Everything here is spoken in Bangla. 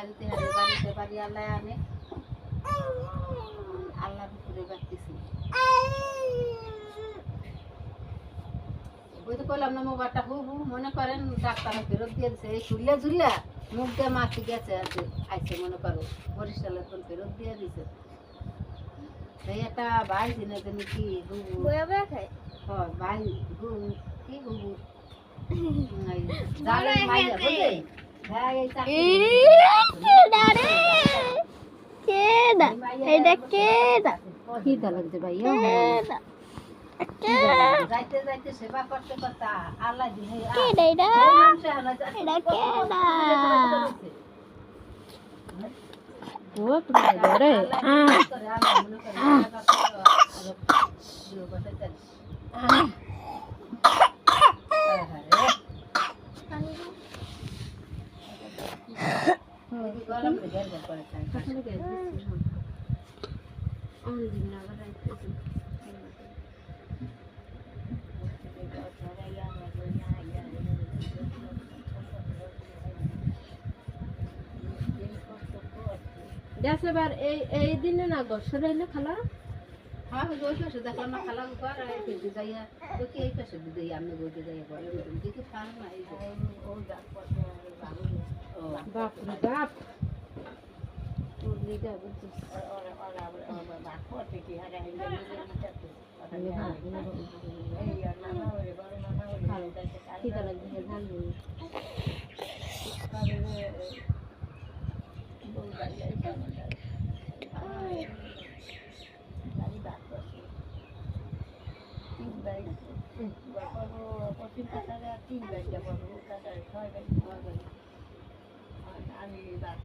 দিতে হবে বাড়িতে বাড়ি আল্লাহ আনে আল্লাহর উপরে রাখতেছি ওই তো কইলাম না মোবাইলটা মনে করেন ডাক্তার ফেরত দিয়ে দিচ্ছে এই ঝুলিয়া ঝুলিয়া মুখ দিয়ে মাছি গেছে আইছে মনে করো বরিশালের কোন ফেরত দিয়ে দিছে এই একটা ভাই জিনে জানি কি ভাই কি গুবু জালে মাইয়া বুঝে হ্যাঁ এই চাকরি খিদা লাগছে ভাইয়া যাইতে যাইতে সেবা করতে করতে আল্লাহ দিনে গ্যাস এবার এই দিনে না গোসল হইলে খালা হ্যাঁ ওই পাশে দেখলাম না খালা ঘর আর এই যাইয়া তো কি এই পাশে দিই আমি বলতে যাইয়া বলে দেখি ফার না এই বাপ রে বাপ তোর লিগা বুঝছিস খিদা লাগছে জানি তিন